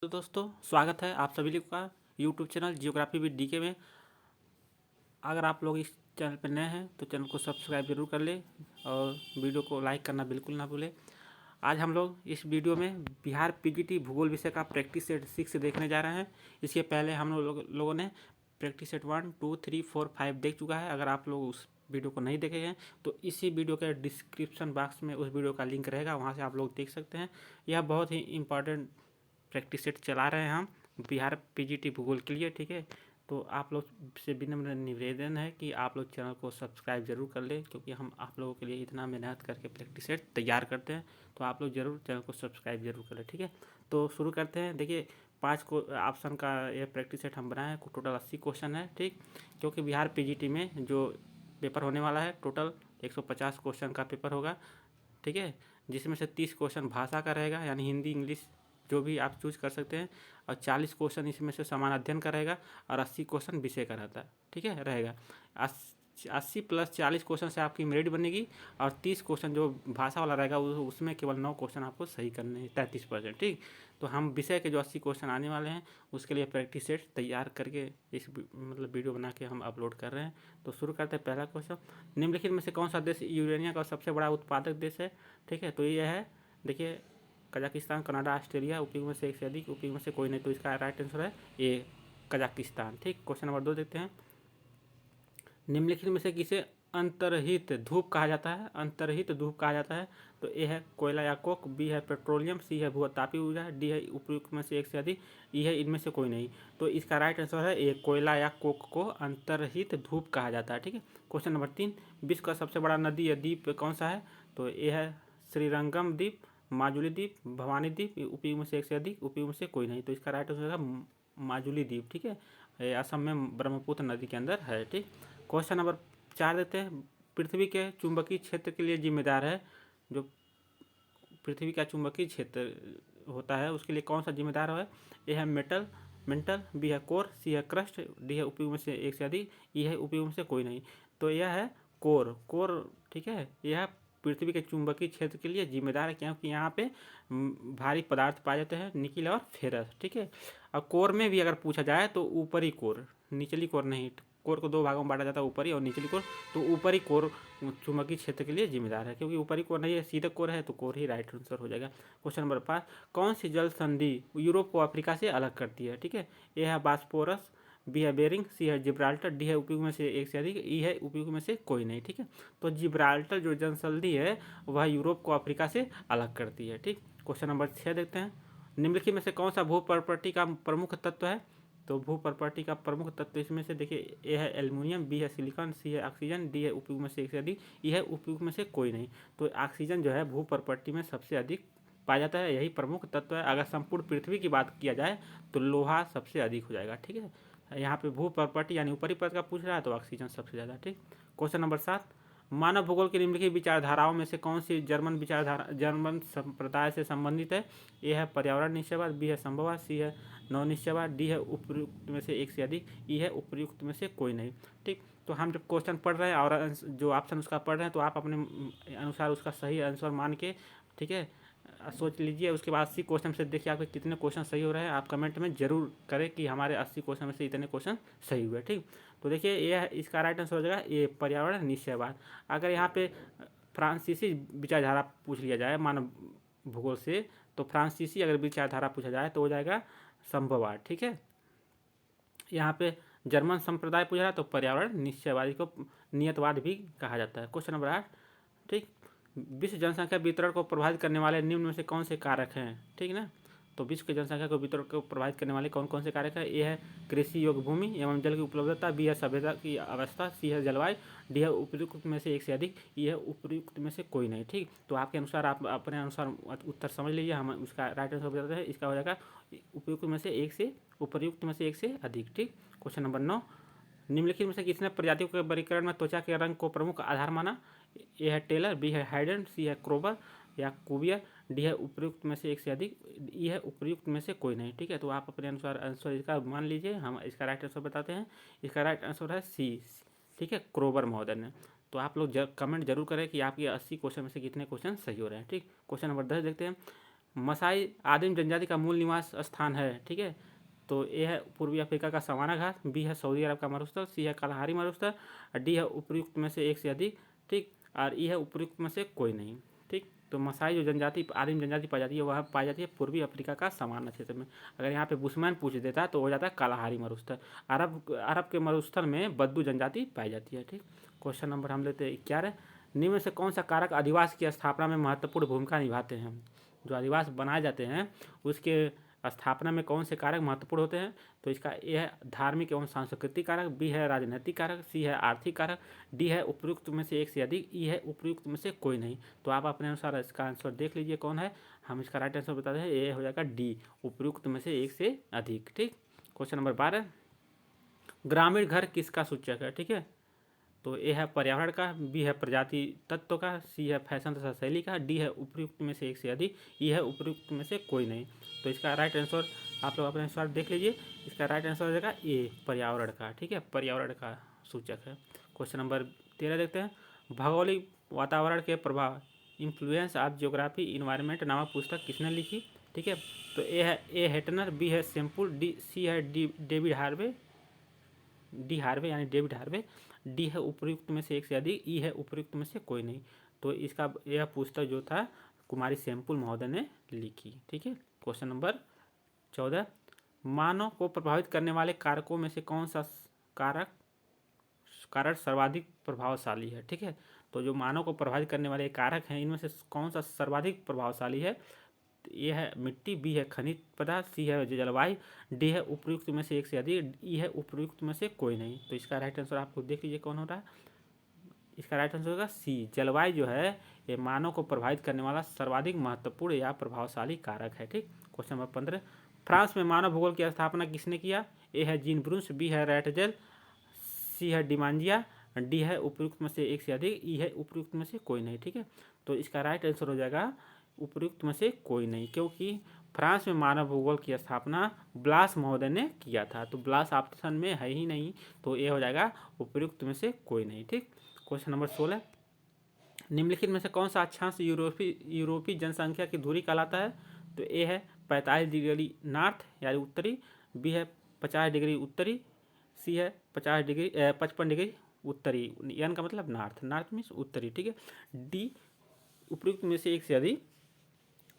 तो दोस्तों स्वागत है आप सभी लोग का YouTube channel geography with DK में। अगर आप लोग इस चैनल पर नए हैं तो चैनल को सब्सक्राइब जरूर कर ले और वीडियो को लाइक करना बिल्कुल ना भूलें। आज हम लोग इस वीडियो में बिहार पीजीटी भूगोल विषय का प्रैक्टिस सेट 6 देखने जा रहे हैं। इसके पहले हम लोगों ने प्रैक्टिस सेट 1, 2, 3, 4, 5 देख चुका है। अगर आप लोग उस वीडियो को नहीं देखे हैं तो इसी वीडियो के डिस्क्रिप्शन बॉक्स में उस वीडियो का लिंक रहेगा, वहाँ से आप लोग देख सकते हैं। यह बहुत ही इंपॉर्टेंट प्रैक्टिस सेट चला रहे हैं हम बिहार पीजीटी भूगोल के लिए, ठीक है। तो आप लोग से विनम्र निवेदन है कि आप लोग चैनल को सब्सक्राइब जरूर कर लें, क्योंकि हम आप लोगों के लिए इतना मेहनत करके प्रैक्टिस सेट तैयार करते हैं। तो आप लोग जरूर चैनल को सब्सक्राइब जरूर करें, ठीक है। तो शुरू करते हैं। देखिए 5 को ऑप्शन का यह प्रैक्टिस सेट हम बनाए हैं। टोटल 80 क्वेश्चन है, ठीक। क्योंकि बिहार पीजीटी में जो पेपर होने वाला है टोटल 150 क्वेश्चन का पेपर होगा, ठीक है। जिसमें से 30 क्वेश्चन भाषा का रहेगा, यानी हिंदी इंग्लिश जो भी आप चूज कर सकते हैं, और 40 क्वेश्चन इसमें से समान अध्ययन का रहेगा, और 80 क्वेश्चन विषय का रहता है, ठीक है रहेगा। 80 + 40 क्वेश्चन से आपकी मेरिट बनेगी, और 30 क्वेश्चन जो भाषा वाला रहेगा उसमें केवल 9 क्वेश्चन आपको सही करने हैं, 33%, ठीक। तो हम विषय के जो 80 क्वेश्चन आने वाले हैं उसके लिए प्रैक्टिस सेट तैयार करके इस वीडियो बना के हम अपलोड कर रहे हैं। तो शुरू करते हैं। पहला क्वेश्चन, निम्नलिखित में से कौन सा देश यूरेनियम का सबसे बड़ा उत्पादक देश है, ठीक है। तो ये है, देखिए, कजाकिस्तान, कनाडा, ऑस्ट्रेलिया। उपयोग में से एक से अधिक, उपयोग में से कोई नहीं। तो इसका राइट आंसर है ए, कजाकिस्तान, ठीक। क्वेश्चन नंबर 2 देखते हैं। निम्नलिखित में से किसे अंतर्हित धूप कहा जाता है? अंतर्हित धूप कहा जाता है। तो ए है कोयला या कोक, बी है पेट्रोलियम, सी है भूतापीय ऊर्जा, डी है उपयुक्त में से एक से अधिक, ई है इनमें से कोई नहीं। तो इसका राइट आंसर है ए, कोयला या कोक को अंतर्हित धूप कहा जाता है, ठीक है। क्वेश्चन नंबर 3, विश्व का सबसे बड़ा नदी या द्वीप कौन सा है? तो ए है श्रीरंगम द्वीप, माजुली द्वीप, भवानी द्वीप, उपयोग में से एक से अधिक, उपयोग में से कोई नहीं। तो इसका राइट आंसर है माजुली द्वीप, ठीक है। असम में ब्रह्मपुत्र नदी के अंदर है, ठीक। क्वेश्चन नंबर 4 देते हैं। पृथ्वी के चुंबकीय क्षेत्र के लिए जिम्मेदार है, जो पृथ्वी का चुंबकीय क्षेत्र होता है उसके लिए कौन सा जिम्मेदार है? ए है मेंटल, बी है कोर, सी है क्रस्ट, डी है उपयोग में से एक से अधिक, ई है उपयोग में से कोई नहीं। तो यह है कोर, ठीक है। यह पृथ्वी के चुंबकीय क्षेत्र के लिए जिम्मेदार है, क्योंकि यहाँ पे भारी पदार्थ पाए जाते हैं, निकिल और फेरस, ठीक है। और कोर में भी अगर पूछा जाए तो ऊपरी कोर, निचली कोर नहीं। कोर को 2 भागों में बांटा जाता है, ऊपरी और निचली कोर। तो ऊपरी कोर चुंबकीय क्षेत्र के लिए जिम्मेदार है, क्योंकि ऊपरी कोर नहीं है, सीधा कोर है, तो कोर ही राइट आंसर हो जाएगा। क्वेश्चन नंबर 5, कौन सी जल संधि यूरोप को अफ्रीका से अलग करती है, ठीक है। ए है बास्पोरस, बी है बेरिंग, सी है जिब्राल्टर, डी है उपयोग में से एक से अधिक, ई है उपयोग में से कोई नहीं, ठीक है। तो जिब्राल्टर जो जनसंधि है वह यूरोप को अफ्रीका से अलग करती है, ठीक। क्वेश्चन नंबर 6 देखते हैं। निम्नलिखित में से कौन सा भू प्रॉपर्टी का प्रमुख तत्व है? तो भू प्रॉपर्टी का प्रमुख तत्व इसमें से देखिए, ए है एल्युमिनियम, बी है सिलिकॉन, सी है ऑक्सीजन, डी है उपयोग में से एक से अधिक, ई है उपयोग में से कोई नहीं। तो ऑक्सीजन जो है भू प्रॉपर्टी में सबसे अधिक पाया जाता है, यही प्रमुख तत्व है। अगर संपूर्ण पृथ्वी की बात किया जाए तो लोहा सबसे अधिक हो जाएगा, ठीक है। यहाँ पे भू प्रॉपर्टी यानी ऊपरी परत का पूछ रहा है तो ऑक्सीजन सबसे ज़्यादा, ठीक। क्वेश्चन नंबर 7, मानव भूगोल की निम्नलिखित विचारधाराओं में से कौन सी जर्मन संप्रदाय से संबंधित है? ए है पर्यावरण निश्चयवाद, बी है संभववाद, सी है नवनिश्चयवाद, डी है उपयुक्त में से एक से अधिक, ई है उपयुक्त में से कोई नहीं, ठीक। तो हम जब क्वेश्चन पढ़ रहे हैं और जो ऑप्शन उसका पढ़ रहे हैं तो आप अपने अनुसार उसका सही आंसर मान के, ठीक है, सोच लीजिए। उसके बाद 80 क्वेश्चन से देखिए आपके कितने क्वेश्चन सही हो रहे हैं। आप कमेंट में जरूर करें कि हमारे 80 क्वेश्चन में से इतने क्वेश्चन सही हुए, ठीक। तो देखिए ये इसका राइट आंसर हो जाएगा ये पर्यावरण निश्चयवाद। अगर यहाँ पे फ्रांसीसी विचारधारा पूछ लिया जाए मानव भूगोल से, तो फ्रांसीसी अगर विचारधारा पूछा जाए तो हो जाएगा संभववाद, ठीक है। यहाँ पे जर्मन संप्रदाय पूछा है तो पर्यावरण निश्चयवादी को नियतवाद भी कहा जाता है। क्वेश्चन नंबर 8, ठीक। विश्व जनसंख्या वितरण को प्रभावित करने वाले निम्न में से कौन से कारक हैं, ठीक ना। तो विश्व की जनसंख्या को वितरण को प्रभावित करने वाले कौन कौन से कारक हैं? ए है कृषि योग्य भूमि एवं जल की उपलब्धता, बी है सभ्यता की अवस्था, सी है जलवायु, डी है उपयुक्त में से एक से अधिक, ई है उपयुक्त में से कोई नहीं, ठीक। तो आपके अनुसार आप अपने अनुसार उत्तर समझ लीजिए। हम उसका राइट आंसर बताते हैं। इसका हो जाएगा उपयुक्त में से एक से उपयुक्त में से एक से अधिक, ठीक। क्वेश्चन नंबर 9, निम्नलिखित में से किसने प्रजातियों के वर्गीकरण में त्वचा के रंग को प्रमुख आधार माना? ए है टेलर, बी है हाइडन, सी है क्रोबर या कुबियर, डी है उपयुक्त में से एक से अधिक, ई है उपयुक्त में से कोई नहीं, ठीक है। तो आप अपने अनुसार आंसर इसका मान लीजिए। हम इसका राइट आंसर बताते हैं। इसका राइट आंसर है सी, ठीक है, क्रोबर महोदय ने। तो आप लोग कमेंट जरूर करें कि आपके 80 क्वेश्चन में से कितने क्वेश्चन सही हो रहे हैं, ठीक। क्वेश्चन नंबर 10 देखते हैं। मसाई आदिम जनजाति का मूल निवास स्थान है। ठीक है, तो ए है पूर्वी अफ्रीका का सवाना घास, बी है सऊदी अरब का मरुस्थल, सी है कालाहारी मरुस्थल और डी है उपयुक्त में से एक से अधिक। ठीक, और ई है उपयुक्त में से कोई नहीं। ठीक, तो मसाई जो जनजाति आदिम जनजाति पाई जाती है वह पाई जाती है पूर्वी अफ्रीका का सवाना क्षेत्र में। अगर यहाँ पे बुशमैन पूछ देता तो हो जाता है कालाहारी मरुस्थल। अरब के मरुस्थल में बद्दू जनजाति पाई जाती है। ठीक, क्वेश्चन नंबर हम लेते हैं 11। निम्न में से कौन सा कारक अधिवास की स्थापना में महत्वपूर्ण भूमिका निभाते हैं? जो अधिवास बनाए जाते हैं उसके स्थापना में कौन से कारक महत्वपूर्ण होते हैं? तो इसका ए है धार्मिक एवं सांस्कृतिक कारक, बी है राजनीतिक कारक, सी है आर्थिक कारक, डी है उपयुक्त में से एक से अधिक, ई है उपयुक्त में से कोई नहीं। तो आप अपने अनुसार इसका आंसर देख लीजिए कौन है। हम इसका राइट आंसर बताते हैं, ये हो जाएगा डी, उपयुक्त में से एक से अधिक। ठीक, क्वेश्चन नंबर 12। ग्रामीण घर किसका सूचक है? ठीक है, तो ए है पर्यावरण का, बी है प्रजाति तत्व का, सी है फैशन तथा शैली का, डी है उपयुक्त में से एक से अधिक, ई है उपयुक्त में से कोई नहीं। तो इसका राइट आंसर आप लोग अपने अनुसार देख लीजिए। इसका राइट आंसर हो जाएगा ए, पर्यावरण का। ठीक है, पर्यावरण का सूचक है। क्वेश्चन नंबर 13 देखते हैं। भौगोलिक वातावरण के प्रभाव, इन्फ्लुएंस ऑफ जियोग्राफी इन्वायरमेंट नामक पुस्तक किसने लिखी? ठीक है, तो ए है ए हेटनर, बी है सेम्पुल, सी है डेविड हार्वे, यानी डेविड हार्वे, डी है उपयुक्त में से एक से अधिक, ई है उपयुक्त में से कोई नहीं। तो इसका यह पुस्तक जो था कुमारी सेम्पुल महोदय ने लिखी। ठीक है, क्वेश्चन नंबर 14। मानव को प्रभावित करने वाले कारकों में से कौन सा कारण सर्वाधिक प्रभावशाली है? ठीक है, तो जो मानव को प्रभावित करने वाले कारक हैं इनमें से कौन सा सर्वाधिक प्रभावशाली है? ये है मिट्टी, बी है खनिज पदार्थ, सी है जलवायु, डी है उपयुक्त में से एक से अधिक, ई है उपयुक्त में से कोई नहीं। तो इसका राइट आंसर आपको देख लीजिए कौन हो रहा है। इसका राइट आंसर होगा सी, जलवायु जो है ये मानव को प्रभावित करने वाला सर्वाधिक महत्वपूर्ण या प्रभावशाली कारक है। ठीक, क्वेश्चन नंबर 15। फ्रांस में मानव भूगोल की स्थापना किसने किया? ए है जीन ब्रूस, बी है रैटजेल, सी है डिमांजिया, डी है उपयुक्त में से एक से अधिक, ई है उपयुक्त में से कोई नहीं। ठीक है, तो इसका राइट आंसर हो जाएगा उपयुक्त में से कोई नहीं, क्योंकि फ्रांस में मानव भूगोल की स्थापना ब्लास महोदय ने किया था। तो ब्लास ऑप्शन में है ही नहीं, तो ये हो जाएगा उपयुक्त में से कोई नहीं। ठीक, क्वेश्चन नंबर 16। निम्नलिखित में से कौन सा अक्षांश यूरोपीय जनसंख्या की धुरी कहलाता है? तो ए है 45 डिग्री नॉर्थ यानी उत्तरी, बी है 50 डिग्री उत्तरी, सी है 55 डिग्री उत्तरी, एन का मतलब नॉर्थ मीन्स उत्तरी। ठीक है, डी उपयुक्त में से एक से अधिक,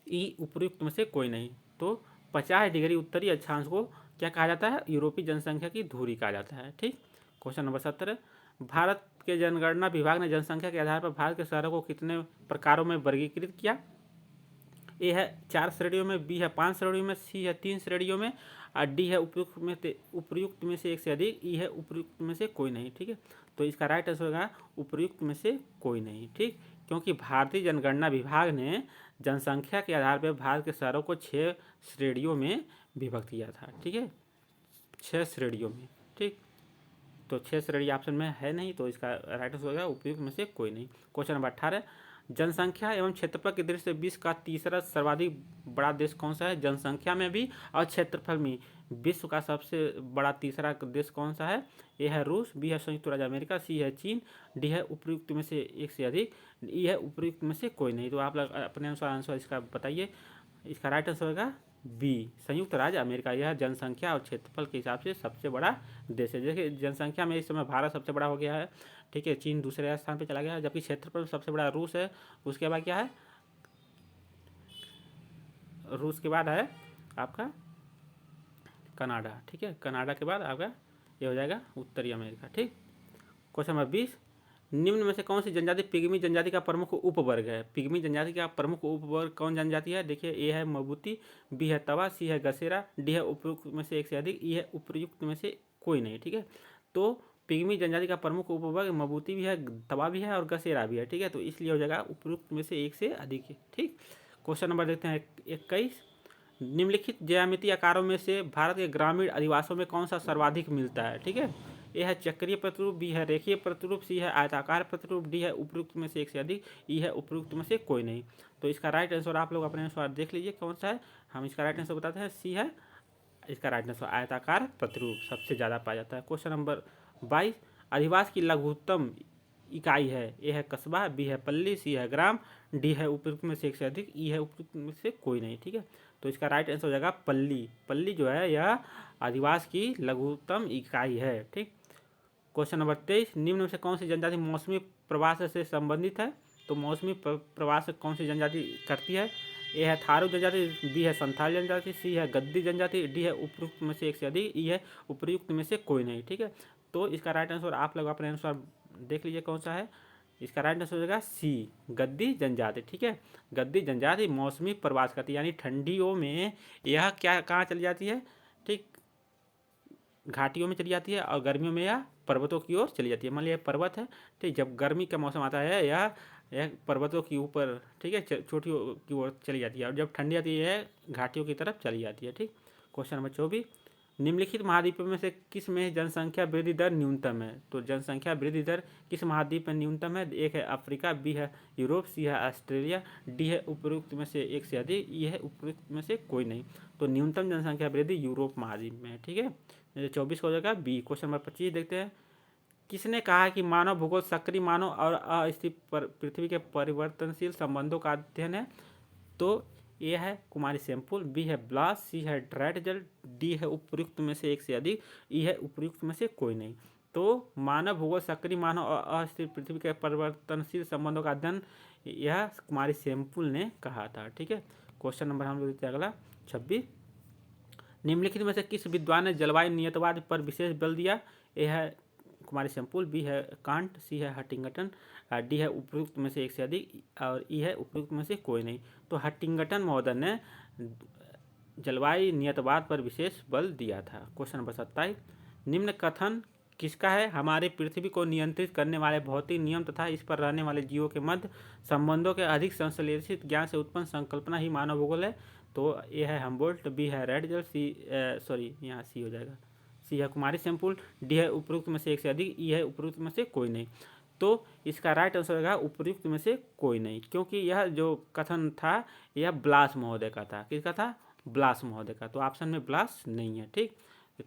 ई उपयुक्त में से कोई नहीं। तो 50 डिग्री उत्तरी अक्षांश को क्या कहा जाता है? यूरोपीय जनसंख्या की धुरी कहा जाता है। ठीक, क्वेश्चन नंबर 17। भारत के जनगणना विभाग ने जनसंख्या के आधार पर भारत के शहरों को कितने प्रकारों में वर्गीकृत किया? ए है 4 श्रेणियों में, बी है 5 श्रेणियों में, सी है 3 श्रेणियों में और डी है उपयुक्त में से एक से अधिक, ई है उपयुक्त में से कोई नहीं। ठीक है, तो इसका राइट आंसर होगा उपयुक्त में से कोई नहीं। ठीक, क्योंकि भारतीय जनगणना विभाग ने जनसंख्या के आधार पर भारत के शहरों को 6 श्रेणियों में विभक्त किया था। ठीक है, 6 श्रेणियों में। ठीक, तो 6 श्रेणी ऑप्शन में है नहीं, तो इसका राइट आंसर होगा उपयुक्त में से कोई नहीं। Question number 18। जनसंख्या एवं क्षेत्रफल की दृष्टि से विश्व का तीसरा सर्वाधिक बड़ा देश कौन सा है? जनसंख्या में भी और क्षेत्रफल में विश्व का सबसे बड़ा तीसरा देश कौन सा है? ए है रूस, बी है संयुक्त राज्य अमेरिका, सी है चीन, डी है उपयुक्त में से एक से अधिक, ई है उपयुक्त में से कोई नहीं। तो आप लोग अपने अनुसार आंसर इसका बताइए। इसका राइट आंसर होगा बी, संयुक्त राज्य अमेरिका। यह जनसंख्या और क्षेत्रफल के हिसाब से सबसे बड़ा देश है। देखिए जनसंख्या में इस समय भारत सबसे बड़ा हो गया है। ठीक है, चीन दूसरे स्थान पे चला गया है, जबकि क्षेत्रफल में सबसे बड़ा रूस है। उसके बाद क्या है? रूस के बाद है आपका कनाडा। ठीक है, कनाडा के बाद आपका ये हो जाएगा उत्तरी अमेरिका। ठीक, क्वेश्चन नंबर 20। निम्न में से कौन सी जनजाति पिग्मी जनजाति का प्रमुख उपवर्ग है? पिग्मी जनजाति का प्रमुख उपवर्ग कौन जनजाति है? देखिए ए है मबूती, बी है तवा, सी है गसेरा, डी है उपयुक्त में से एक से अधिक, ई है उपयुक्त में से कोई नहीं। ठीक है, तो पिग्मी जनजाति का प्रमुख उपवर्ग मबूती भी है, तवा भी है और गसेरा भी है। ठीक है, तो इसलिए हो जाएगा उपयुक्त में से एक से अधिक है। ठीक, क्वेश्चन नंबर देखते हैं 21। निम्नलिखित ज्यामितीय आकारों में से भारत के ग्रामीण अधिवासों में कौन सा सर्वाधिक मिलता है? ठीक है, ए है चक्रीय प्रतिरूप, बी है रेखीय प्रतिरूप, सी है आयताकार प्रतिरूप, डी है उपयुक्त में से एक से अधिक, ई है उपयुक्त में से कोई नहीं। तो इसका राइट आंसर आप लोग अपने अनुसार देख लीजिए कौन सा है। हम इसका राइट आंसर बताते हैं, सी है इसका राइट आंसर। आयताकार प्रतिरूप सबसे ज़्यादा पाया जाता है। Question number 22। अधिवास की लघुत्तम इकाई है? ए है कस्बा, बी है पल्ली, सी है ग्राम, डी है उपयुक्त में से एक से अधिक, ई है उपयुक्त में से कोई नहीं। ठीक है, तो इसका राइट आंसर हो जाएगा पल्ली। पल्ली जो है यह अधिवास की लघुतम इकाई है। ठीक, क्वेश्चन नंबर 23, निम्न में से कौन सी जनजाति मौसमी प्रवास से संबंधित है? तो मौसमी प्रवास कौन सी जनजाति करती है? ए है थारू जनजाति, बी है संथाल जनजाति, सी है गद्दी जनजाति, डी है उपयुक्त में से एक से अधिक, ई है उपयुक्त में से कोई नहीं। ठीक है, तो इसका राइट आंसर आप लोग अपने अनुसार देख लीजिए कौन सा है। इसका राइट आंसर हो जाएगा सी, गद्दी जनजाति। ठीक है, गद्दी जनजाति मौसमी प्रवास करती है, यानी ठंडियों में यह क्या कहाँ चली जाती है? ठीक, घाटियों में चली जाती है, और गर्मियों में यह पर्वतों की ओर चली जाती है। मान लिया पर्वत है, ठीक, जब गर्मी का मौसम आता है यह पर्वतों के ऊपर, ठीक है, चोटियों की ओर चली जाती है, और जब ठंडी आती है घाटियों की तरफ चली जाती है। ठीक, क्वेश्चन नंबर 24, निम्नलिखित महाद्वीपों में से किस में जनसंख्या वृद्धि दर न्यूनतम है? तो जनसंख्या वृद्धि दर किस महाद्वीप में न्यूनतम है? एक है अफ्रीका, बी है यूरोप, सी है ऑस्ट्रेलिया, डी है उपयुक्त में से एक से अधिक, ई है उपयुक्त में से कोई नहीं। तो न्यूनतम जनसंख्या वृद्धि यूरोप महाद्वीप में है। ठीक है, 24 हो जाएगा बी। क्वेश्चन नंबर 25 देखते हैं, किसने कहा कि मानव भूगोल सक्रिय मानव और अस्थिर पृथ्वी के परिवर्तनशील संबंधों का अध्ययन है? तो ए है कुमारी सैंपल, बी है ब्लास, सी है ड्राइटजल, डी है उपयुक्त में से एक से अधिक, ई है उपयुक्त में से कोई नहीं। तो मानव भूगोल सक्रिय मानव और अस्थिर पृथ्वी के परिवर्तनशील संबंधों का अध्ययन यह कुमारी सैंपल ने कहा था। ठीक है, क्वेश्चन नंबर हम लोग देखते हैं अगला 26, निम्नलिखित में से किस विद्वान ने जलवायु नियतवाद पर विशेष बल दिया? ए है कुमारी सैंपल, बी है कांट, सी है हटिंगटन, डी है उपयुक्त में से एक से अधिक, और ई है उपयुक्त में से कोई नहीं। तो हटिंगटन महोदय ने जलवायु नियतवाद पर विशेष बल दिया था। क्वेश्चन नंबर 27, निम्न कथन किसका है? हमारे पृथ्वी को नियंत्रित करने वाले भौतिक नियम तथा इस पर रहने वाले जीवों के मध्य संबंधों के अधिक संश्लेषित ज्ञान से उत्पन्न संकल्पना ही मानव भूगोल है। तो ए है हम्बोल्ट, बी है रेडजल, यहाँ सी हो जाएगा, सी है कुमारी सैंपल, डी है उपयुक्त में से एक से अधिक, ई है उपयुक्त में से कोई नहीं। तो इसका राइट आंसर होगा उपयुक्त में से कोई नहीं, क्योंकि यह जो कथन था यह ब्लास महोदय का था। किसका था? ब्लास महोदय का। तो ऑप्शन में ब्लास नहीं है। ठीक,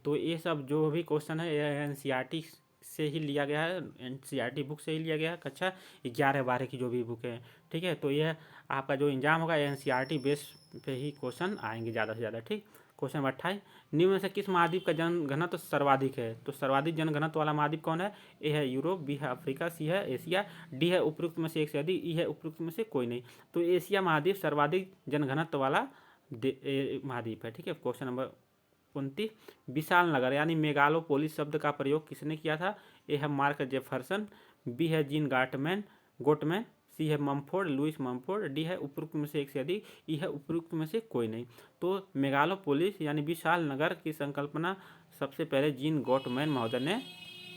तो ये सब जो भी क्वेश्चन है यह एनसीईआरटी से ही लिया गया है, एनसीईआरटी बुक से ही लिया गया है, कक्षा 11-12 की जो भी बुक है। ठीक है, तो यह आपका जो एग्जाम होगा एनसीईआरटी बेस पे ही क्वेश्चन आएंगे ज़्यादा से ज़्यादा। ठीक, क्वेश्चन नंबर 28, निम्न में से किस महाद्वीप का जनघनत्व सर्वाधिक है? तो सर्वाधिक जनघनत्व वाला महाद्वीप कौन है? ए है यूरोप, बी है अफ्रीका, सी है एशिया, डी है उपयुक्त में से एक से अधिक, ई है उपयुक्त में से कोई नहीं। तो एशिया महाद्वीप सर्वाधिक जनघनत्व वाला महाद्वीप है। ठीक है, क्वेश्चन नंबर 29, विशाल नगर यानी मेगालोपोलिस शब्द का प्रयोग किसने किया था? ए है मार्क जेफरसन, बी है जीन गोटमैन, सी है मम्फोर्ड, लुइस मम्फोर्ड, डी है उपयुक्त में से एक से अधिक, ई है उपयुक्त में से कोई नहीं। तो मेगालोपोलिस यानी विशाल नगर की संकल्पना सबसे पहले जीन गोटमैन महोदय ने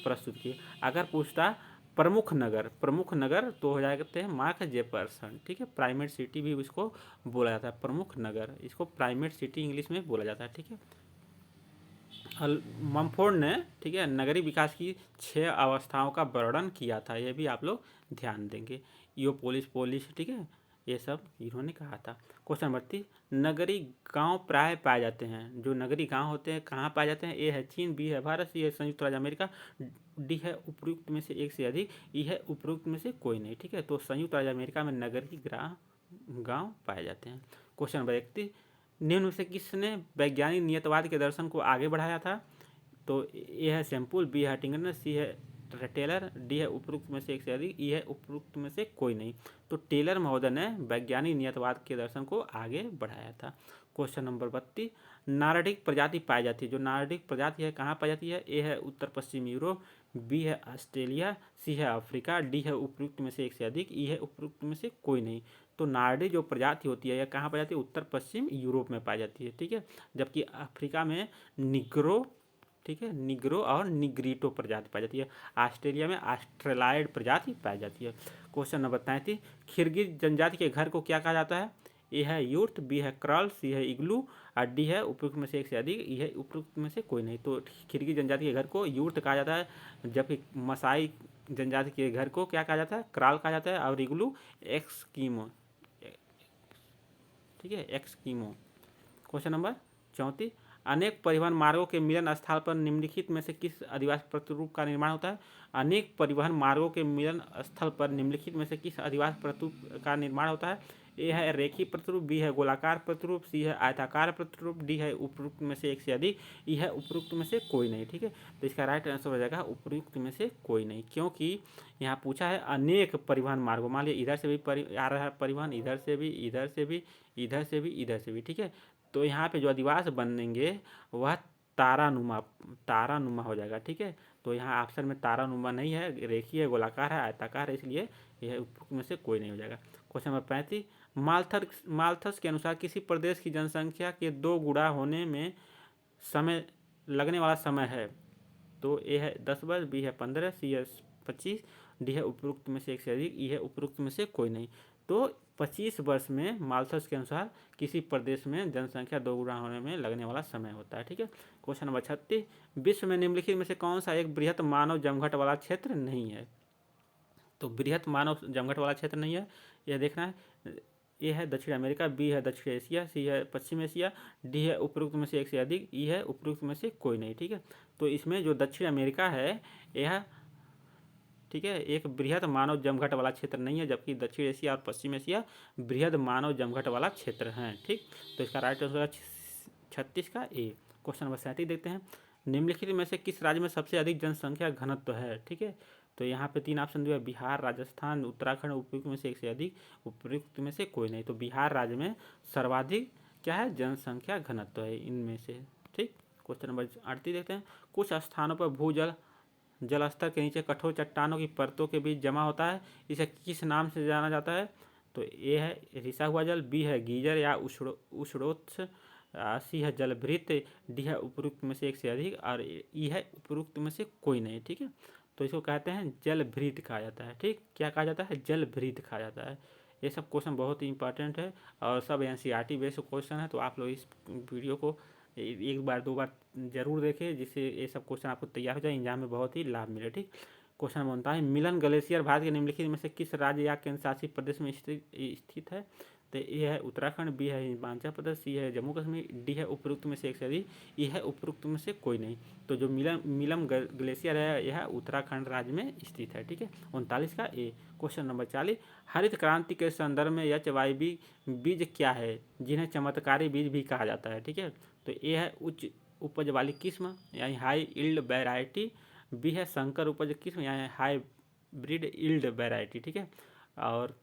प्रस्तुत की। अगर पूछता प्रमुख नगर तो हो जाते हैं मार्क जेफरसन। ठीक है, प्राइमेट सिटी भी इसको बोला जाता है, प्रमुख नगर, इसको प्राइमेट सिटी इंग्लिश में बोला जाता है। ठीक है, मम्फोर्ड ने, ठीक है, नगरीय विकास की 6 अवस्थाओं का वर्णन किया था। ये भी आप लोग ध्यान देंगे। पोलिस, ठीक है, ये सब इन्होंने कहा था। क्वेश्चन नंबर 30, नगरीय गांव प्राय पाए जाते हैं। जो नगरीय गांव होते हैं कहाँ पाए जाते हैं? ए है चीन, बी है भारत, सी है संयुक्त राज्य अमेरिका, डी है उपयुक्त में से एक से अधिक, ई है उपयुक्त में से कोई नहीं। ठीक है, तो संयुक्त राज्य अमेरिका में नगरीय गांव पाए जाते हैं। क्वेश्चन नंबर 31, निम्न में से किसने वैज्ञानिक नियतवाद के दर्शन को आगे बढ़ाया था? तो ए है सैंपल, बी है हटिंगटन, सी है टेलर, डी है उपयुक्त में से एक से अधिक, ई है उपयुक्त में से कोई नहीं। तो टेलर महोदय ने वैज्ञानिक नियतवाद के दर्शन को आगे बढ़ाया था। क्वेश्चन नंबर 32, नार्डिक प्रजाति पाई जाती है। जो नार्डिक प्रजाति है कहाँ पाई जाती है? ए है उत्तर पश्चिम यूरोप, बी है ऑस्ट्रेलिया, सी है अफ्रीका, डी है उपयुक्त में से एक से अधिक, ई है उपयुक्त में से कोई नहीं। तो नार्डिक जो प्रजाति होती है यह कहाँ पाई जाती है? उत्तर पश्चिम यूरोप में पाई जाती है। ठीक है, जबकि अफ्रीका में निग्रो, ठीक है, निग्रो और निग्रीटो प्रजाति पाई जाती है। ऑस्ट्रेलिया में ऑस्ट्रेलाइड प्रजाति पाई जाती है। क्वेश्चन नंबर 33, किर्गिज जनजाति के घर को क्या कहा जाता है? ए है यूर्ट, बी है क्रॉल, सी है इग्लू, और डी है उपयुक्त में से एक से अधिक, ई है उपयुक्त में से कोई नहीं। तो किर्गिज जनजाति के घर को यूर्ट कहा जाता है, जबकि मसाई जनजाति के घर को क्या कहा जाता है? क्राल कहा जाता है, और इग्लू एक्सकीमो। ठीक है, एक्सकीमो। क्वेश्चन नंबर 34, अनेक परिवहन मार्गों के मिलन स्थल पर निम्नलिखित में से किस अधिवास प्रतिरूप का निर्माण होता है? अनेक परिवहन मार्गों के मिलन स्थल पर निम्नलिखित में से किस अधिवास प्रतिरूप का निर्माण होता है? ए है रेखीय प्रतिरूप, बी है गोलाकार प्रतिरूप, सी है आयताकार प्रतिरूप, डी है उपरोक्त में से एक से अधिक, ई है उपरोक्त में से कोई नहीं। ठीक है, तो इसका राइट आंसर हो जाएगा उपरोक्त में से कोई नहीं, क्योंकि यहाँ पूछा है अनेक परिवहन मार्गों। मान लीजिए इधर से भी आ रहा है परिवहन, इधर से भी, इधर से भी, इधर से भी, इधर से भी। ठीक है, तो यहाँ पे जो अधिवास बनेंगे वह तारानुमा हो जाएगा। ठीक है, तो यहाँ ऑप्शन में तारानुमा नहीं है, रेखीय गोलाकार है, आयताकार है, इसलिए यह उपरोक्त में से कोई नहीं हो जाएगा। क्वेश्चन नंबर 35, माल्थस के अनुसार किसी प्रदेश की जनसंख्या के 2 गुणा होने में समय लगने वाला समय है? तो ए है 10 वर्ष, बी है 15, सी है 25, डी है उपरोक्त में से एक से अधिक, ई है उपरोक्त में से कोई नहीं। तो 25 वर्ष में माल्थस के अनुसार किसी प्रदेश में जनसंख्या 2 गुना होने में लगने वाला समय होता है। ठीक है, क्वेश्चन नंबर 36, विश्व में निम्नलिखित में से कौन सा एक बृहत मानव जमघट वाला क्षेत्र नहीं है? तो बृहत मानव जमघट वाला क्षेत्र नहीं है, यह देखना है। ए है दक्षिण अमेरिका, बी है दक्षिण एशिया, सी है पश्चिम एशिया, डी है उपरोक्त में से एक से अधिक, ई है उपरोक्त में से कोई नहीं। ठीक है, तो इसमें जो दक्षिण अमेरिका है यह, ठीक है, एक बृहद मानव जमघट वाला क्षेत्र नहीं है, जबकि दक्षिण एशिया और पश्चिम एशिया बृहद मानव जमघट वाला क्षेत्र हैं। ठीक, तो इसका राइट आंसर 36 का ए। क्वेश्चन नंबर 37 देखते हैं, निम्नलिखित में से किस राज्य में सबसे अधिक जनसंख्या घनत्व है? ठीक है, तो यहाँ पे 3 ऑप्शन दिया, बिहार, राजस्थान, उत्तराखंड, उपयुक्त में से एक से अधिक, उपयुक्त में से कोई नहीं। तो बिहार राज्य में सर्वाधिक क्या है? जनसंख्या घनत्व है इनमें से। ठीक, क्वेश्चन नंबर 38 देखते हैं, कुछ स्थानों पर भूजल जलस्तर के नीचे कठोर चट्टानों की परतों के बीच जमा होता है, इसे किस नाम से जाना जाता है? तो ए है रिसा हुआ जल, बी है गीजर या उष्णोत्स, सी है जलभृत, डी है उपरोक्त में से एक से अधिक, और ई है उपरोक्त में से कोई नहीं। ठीक है, तो इसको कहते हैं जलभृत कहा जाता है। ठीक, क्या कहा जाता है? जलभृत कहा जाता है। ये सब क्वेश्चन बहुत ही इंपॉर्टेंट है और सब NCERT बेस्ड क्वेश्चन है, तो आप लोग इस वीडियो को एक बार 2 बार जरूर देखें, जिससे ये सब क्वेश्चन आपको तैयार हो जाए, एग्जाम में बहुत ही लाभ मिले। ठीक, क्वेश्चन बनता है, मिलन ग्लेशियर भारत के निम्नलिखित में से किस राज्य या केंद्र शासित प्रदेश में स्थित है? तो ए है उत्तराखंड, बी है हिमाचल प्रदेश, सी है जम्मू कश्मीर, डी है उपरोक्त में से एक से अधिक, ई है उपरोक्त में से कोई नहीं। तो जो मिलम ग्लेशियर है यह उत्तराखंड राज्य में स्थित है। ठीक है, 39 का ए। क्वेश्चन नंबर 40, हरित क्रांति के संदर्भ में HYB बीज क्या है जिन्हें चमत्कारी बीज भी कहा जाता है? ठीक है, तो ए है उच्च उपज वाली किस्म यानी हाई यील्ड वैरायटी, बी है संकर उपज किस्म यानी हाइब्रिड यील्ड वैरायटी। ठीक है, और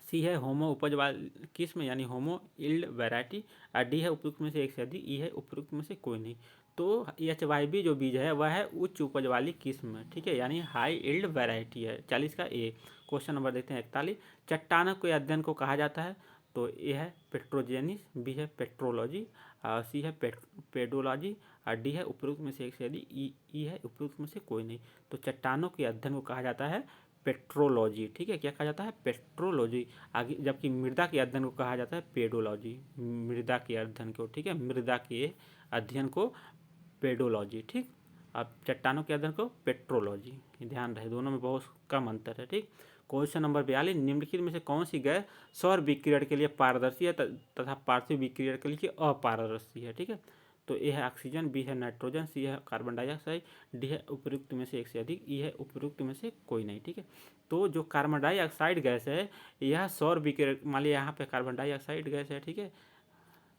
सी है होमो उपज वाली किस्म यानी होमो यील्ड वैरायटी, और डी है उपयुक्त में से एक से अधिक, ई है उपयुक्त में से कोई नहीं। तो HYB जो बीज है वह है उच्च उपज वाली किस्म। ठीक है, यानी हाई यील्ड वैरायटी है। 40 का ए। क्वेश्चन नंबर देखते हैं 41, चट्टानों के अध्ययन को कहा जाता है? तो ए है पेट्रोजेनिस, बी है पेट्रोलॉजी, सी है पेडोलॉजी, और डी है उपयुक्त में से एक से अधिक, ई है उपयुक्त में से कोई नहीं। तो चट्टानों के अध्ययन को कहा जाता है पेट्रोलॉजी। ठीक है, क्या कहा जाता है? पेट्रोलॉजी। आगे जबकि मृदा के अध्ययन को कहा जाता है पेडोलॉजी। मृदा के अध्ययन को, ठीक है, मृदा के अध्ययन को पेडोलॉजी। ठीक, अब चट्टानों के अध्ययन को पेट्रोलॉजी। ध्यान रहे, दोनों में बहुत कम अंतर है। ठीक, क्वेश्चन नंबर 42, निम्नलिखित में से कौन सी गैस सौर विकिरण के लिए पारदर्शी है तथा पार्थिव विकिरण के लिए अपारदर्शी है? ठीक है, तो ए है ऑक्सीजन, बी है नाइट्रोजन, सी है कार्बन डाइऑक्साइड, डी है उपयुक्त में से एक से अधिक, ई है उपयुक्त में से कोई नहीं। ठीक है, तो जो कार्बन डाइऑक्साइड गैस है यह सौर विकिरण, मान लिया यहाँ पे कार्बन डाइऑक्साइड गैस है। ठीक है,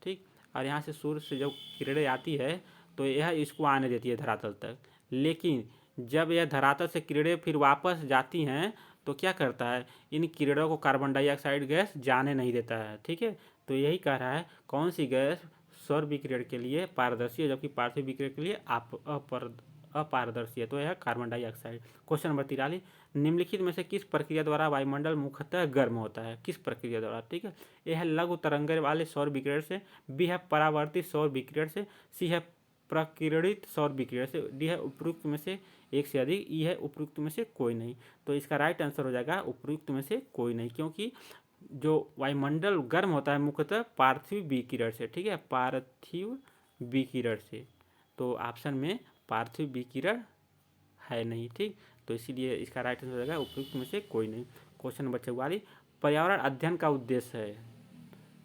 ठीक, और यहाँ से सूर्य से जब किरणें आती है तो यह इसको आने देती है धरातल तक, लेकिन जब यह धरातल से किरणें फिर वापस जाती हैं तो क्या करता है? इन किरणों को कार्बन डाइऑक्साइड गैस जाने नहीं देता है। ठीक है, तो यही कह रहा है कौन सी गैस सौर विकिरण के लिए पारदर्शी है जबकि पार्थिव विकिरण के लिए अपारदर्शी है, तो यह कार्बन डाइऑक्साइड। क्वेश्चन नंबर 43, निम्नलिखित में से किस प्रक्रिया द्वारा वायुमंडल मुख्यतः गर्म होता है? किस प्रक्रिया द्वारा? ठीक है, ए है लघु तरंगे वाले सौर विकिरण से, बी है परावर्तित सौर विकिरण से, सी है प्रकीर्णित सौर विकिरण से, डी है उपयुक्त में से एक से अधिक, ई है उपयुक्त में से कोई नहीं। तो इसका राइट आंसर हो जाएगा उपयुक्त में से कोई नहीं, क्योंकि जो वायुमंडल गर्म होता है मुख्यतः पार्थिव विकिरण से। ठीक है, पार्थिव विकिरण से, तो ऑप्शन में पार्थिव विकिरण है नहीं। ठीक, तो इसीलिए इसका राइट आंसर हो जाएगा उपयुक्त में से कोई नहीं। क्वेश्चन नंबर 44, पर्यावरण अध्ययन का उद्देश्य है?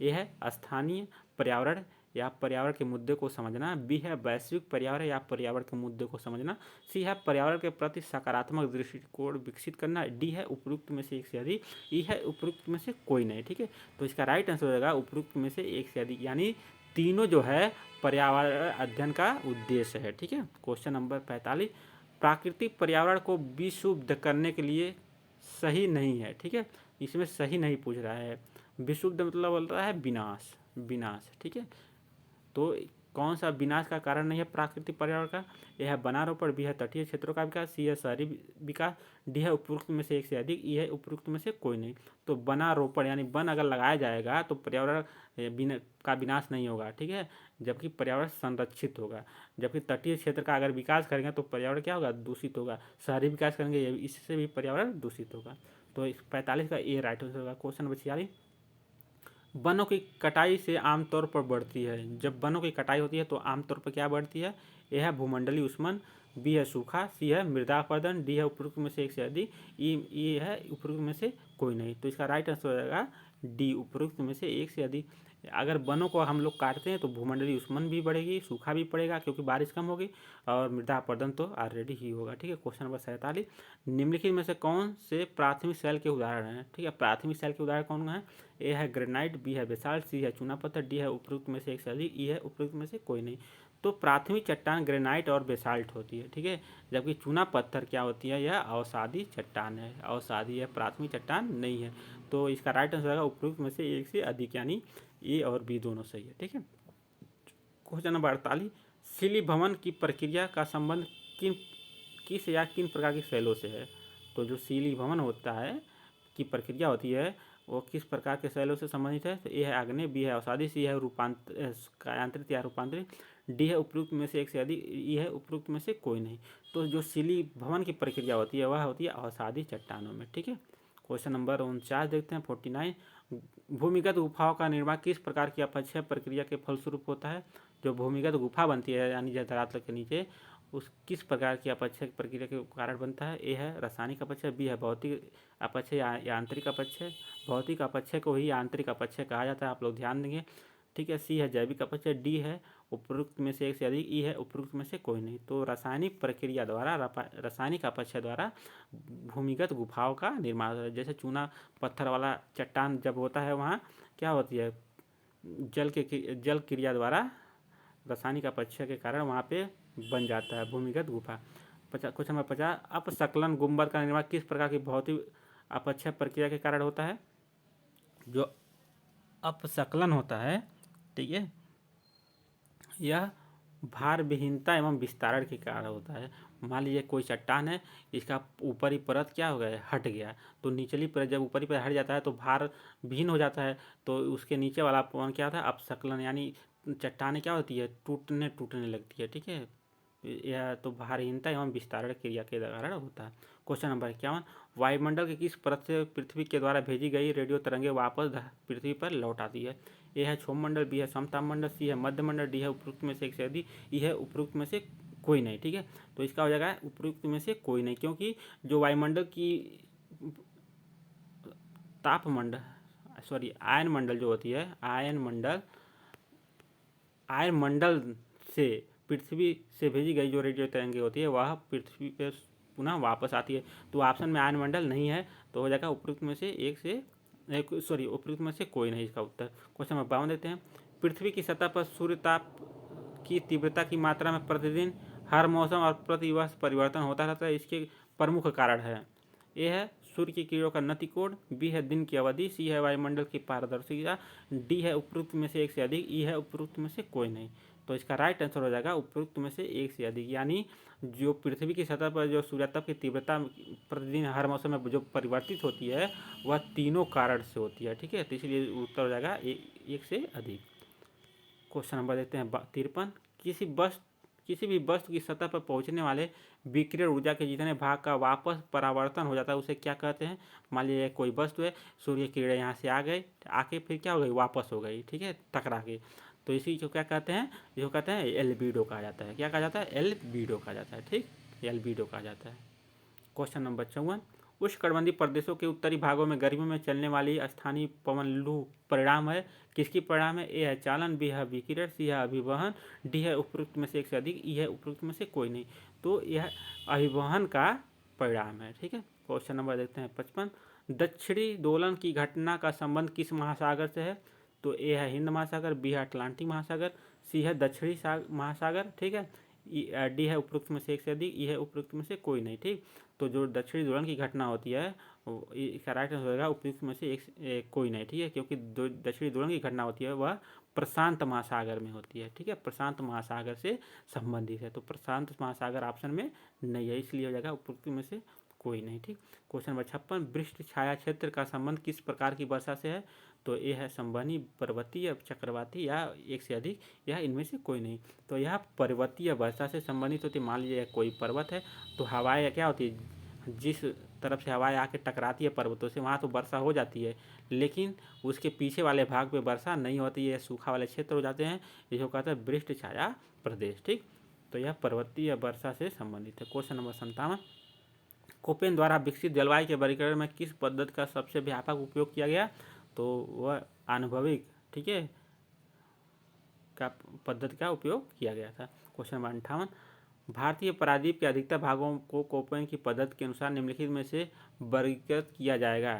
ये है स्थानीय पर्यावरण, या पर्यावरण के मुद्दे को समझना, बी है वैश्विक पर्यावरण या पर्यावरण के मुद्दे को समझना, सी है पर्यावरण के प्रति सकारात्मक दृष्टिकोण विकसित करना, डी है उपरोक्त में से एक से अधिक, ई है उपरोक्त में से कोई नहीं। ठीक है, तो इसका राइट आंसर हो जाएगा उपरोक्त में से एक से अधिक, यानी तीनों जो है पर्यावरण अध्ययन का उद्देश्य है। ठीक है, क्वेश्चन नंबर 45, प्राकृतिक पर्यावरण को विशुद्ध करने के लिए सही नहीं है। ठीक है, इसमें सही नहीं पूछ रहा है, विशुद्ध मतलब बोल रहा है विनाश, विनाश। ठीक है, तो कौन सा विनाश का कारण नहीं है प्राकृतिक पर्यावरण का? यह है वनारोपण, बी है तटीय क्षेत्रों का विकास, सी है शहरी विकास, डी है उपरोक्त में से एक से अधिक, ई है उपरोक्त में से कोई नहीं। तो वनारोपण यानी वन अगर लगाया जाएगा तो पर्यावरण का विनाश नहीं होगा। ठीक है, जबकि पर्यावरण संरक्षित होगा। जबकि तटीय क्षेत्र का अगर विकास करेंगे तो पर्यावरण क्या होगा? दूषित होगा। शहरी विकास करेंगे इससे भी पर्यावरण दूषित होगा। तो 45 का ए राइट आंसर होगा। क्वेश्चन नंबर 46, वनों की कटाई से आमतौर पर बढ़ती है। जब वनों की कटाई होती है तो आमतौर पर क्या बढ़ती है? ए है भूमंडलीय ऊष्मन, बी है सूखा, सी है मृदा अपरदन, डी है उपरोक्त में से एक से अधिक, ई है उपरोक्त में से कोई नहीं। तो इसका राइट आंसर हो जाएगा डी, उपरोक्त में से एक से अधिक। अगर वनों को हम लोग काटते हैं तो भूमंडलीय ऊष्मन भी बढ़ेगी, सूखा भी पड़ेगा क्योंकि बारिश कम होगी, और मृदा अपरदन तो ऑलरेडी ही होगा। ठीक है, क्वेश्चन नंबर 47, निम्नलिखित में से कौन से प्राथमिक सेल के उदाहरण हैं? ठीक है, प्राथमिक सेल के उदाहरण कौन है? ए है ग्रेनाइट, बी है बेसाल्ट, सी है चूना पत्थर, डी है उपरोक्त में से एक से अधिक, ई है उपरोक्त में से कोई नहीं। तो प्राथमिक चट्टान ग्रेनाइट और बेसाल्ट होती है। ठीक है, जबकि चूना पत्थर क्या होती है? यह अवसादी चट्टान है, अवसादी है, प्राथमिक चट्टान नहीं है। तो इसका राइट आंसर होगा उपरोक्त में से एक से अधिक, यानी ए और बी दोनों सही है। ठीक है, क्वेश्चन नंबर 48, शिलीभवन की प्रक्रिया का संबंध किस या किन प्रकार की सेलों से है? तो जो शिलीभवन होता है की प्रक्रिया होती है वो किस प्रकार के सेलों से संबंधित है? तो ए है आग्नेय, बी है अवसादी, सी है कायांतरित या रूपांतरित, डी है उपरोक्त में से एक से अधिक, ई है उपरोक्त में से कोई नहीं। तो जो शिलीभवन की प्रक्रिया होती है वह होती है अवसादी चट्टानों में। ठीक है, क्वेश्चन नंबर 49 देखते हैं 49, भूमिगत गुफाओं का निर्माण किस प्रकार की अपक्षय प्रक्रिया के फलस्वरूप होता है? जो भूमिगत गुफा बनती है यानी धरातल के नीचे, उस किस प्रकार की अपक्षय प्रक्रिया के कारण बनता है? ए है रासायनिक अपक्षय, बी है भौतिक अपक्षय या यांत्रिक अपक्षय, भौतिक अपक्षय को ही यांत्रिक अपक्षय कहा जाता है, आप लोग ध्यान देंगे। ठीक है, सी है जैविक अपक्षय, डी है उपरोक्त में से एक से अधिक, ई है उपरोक्त में से कोई नहीं। तो रासायनिक प्रक्रिया द्वारा, रासायनिक अपक्षय द्वारा भूमिगत गुफाओं का निर्माण होता है। जैसे चूना पत्थर वाला चट्टान जब होता है वहाँ क्या होती है? जल क्रिया द्वारा रासायनिक अपक्षय के कारण वहाँ पे बन जाता है भूमिगत गुफा। क्वेश्चन नंबर 50, अपसकलन गुंबद का निर्माण किस प्रकार की भौतिक अपक्षय प्रक्रिया के कारण होता है? जो अपसकलन होता है, ठीक है, यह भार विहीनता एवं विस्तारण के कारण होता है। मान लीजिए कोई चट्टान है, इसका ऊपरी परत क्या हो गया? हट गया। तो निचली परत जब ऊपरी परत हट जाता है तो भार विहीन हो जाता है, तो उसके नीचे वाला पवन क्या होता है? अपसकलन, यानी चट्टानें क्या होती है? टूटने लगती है। ठीक है, यह तो भारहीनता एवं विस्तारण क्रिया के कारण होता है। क्वेश्चन नंबर 51, वायुमंडल के किस परत से पृथ्वी के द्वारा भेजी गई रेडियो तरंगे वापस पृथ्वी पर लौट आती है? ए है क्षोभ मंडल, बी है समताप मंडल, सी है मध्य मंडल, डी है उपरोक्त में से एक से अधिक, ई है उपरोक्त में से कोई नहीं। ठीक है, तो इसका हो जाएगा उपरोक्त में से कोई नहीं, क्योंकि जो वायुमंडल की आयन मंडल जो होती है, आयन मंडल से पृथ्वी से भेजी गई जो रेडियो तरंगे होती है वह पृथ्वी पे पुनः वापस आती है। तो ऑप्शन में आयन मंडल नहीं है, तो हो जाएगा उपरोक्त में से उपरोक्त में से कोई नहीं इसका उत्तर। क्वेश्चन नंबर 52 देते हैं, पृथ्वी की सतह पर सूर्य ताप की तीव्रता की मात्रा में प्रतिदिन हर मौसम और प्रति वर्ष परिवर्तन होता रहता है, इसके प्रमुख कारण है? ए है सूर्य की किरणों का नतिकोण, बी है दिन की अवधि, सी है वायुमंडल की पारदर्शिता, डी है उपरोक्त में से एक से अधिक, ई है उपरोक्त में से कोई नहीं। तो इसका राइट आंसर हो जाएगा उपरोक्त में से एक से अधिक, यानी जो पृथ्वी की सतह पर जो सूर्यातप की तीव्रता प्रतिदिन हर मौसम में जो परिवर्तित होती है वह तीनों कारण से होती है। ठीक है, तो इसलिए उत्तर हो जाएगा एक से अधिक। क्वेश्चन नंबर देते हैं 53, किसी भी वस्तु की सतह पर पहुंचने वाले विकिरण ऊर्जा के जितने भाग का वापस परावर्तन हो जाता है उसे क्या कहते हैं? मान लीजिए कोई वस्तु है, सूर्य की किरणें यहाँ से आ गए, आके फिर क्या हो गई? वापस हो गई। ठीक है, टकरा के, तो इसी को क्या कहते हैं? इसको कहते हैं एल्बिडो कहा जाता है। क्या कहा जाता है? एल्बिडो कहा जाता है। ठीक, एल्बिडो कहा जाता है। क्वेश्चन नंबर 54, उष्णकटिबंधीय प्रदेशों के उत्तरी भागों में गर्मियों में चलने वाली स्थानीय पवन लू परिणाम है। किसकी परिणाम है? ए है चालन, बी है विकिरण, सी है अभिवहन, डी है उपरोक्त में से एक से अधिक, ई है उपरोक्त में से कोई नहीं। तो यह अभिवहन का परिणाम है। ठीक है, क्वेश्चन नंबर देखते हैं 55। दक्षिणी दोलन की घटना का संबंध किस महासागर से है? तो ए है हिंद महासागर, बी है अटलांटिक महासागर, सी है दक्षिणी महासागर, ठीक है, डी है उपरोक्त में से एक से अधिक, ई है उपरोक्त में से कोई नहीं। ठीक, तो जो दक्षिणी दोलन की घटना होती है इसका राइट आंसर होगा उपयुक्त में से एक कोई नहीं। ठीक है, क्योंकि दक्षिणी दोलन की घटना होती है वह प्रशांत महासागर में होती है। ठीक है, प्रशांत महासागर से संबंधित है, तो प्रशांत महासागर ऑप्शन में नहीं है, इसलिए हो जाएगा उपयुक्त में से कोई नहीं। ठीक, क्वेश्चन नंबर 56। वृष्टि छाया क्षेत्र का संबंध किस प्रकार की वर्षा से है? तो ये है संवहनी, पर्वतीय, चक्रवाती या एक से अधिक, या इनमें से कोई नहीं। तो यह पर्वतीय वर्षा से संबंधित होती है। मान लीजिए कोई पर्वत है तो हवाएं क्या होती है, जिस तरफ से हवाएं आके टकराती है पर्वतों से वहाँ तो वर्षा हो जाती है, लेकिन उसके पीछे वाले भाग पे वर्षा नहीं होती है, सूखा वाले क्षेत्र हो जाते हैं, जिसको कहते हैं वृष्टि छाया प्रदेश। ठीक, तो यह पर्वतीय वर्षा से संबंधित है। Question number 57। कोपेन द्वारा विकसित जलवायु के वर्गीकरण में किस पद्धति का सबसे व्यापक उपयोग किया गया? तो वह आनुभविक, ठीक है, का पद्धति का उपयोग किया गया था। Question number 58। भारतीय प्रायद्वीप के अधिकतर भागों को कोपेन की पद्धति के अनुसार निम्नलिखित में से वर्गीकृत किया जाएगा।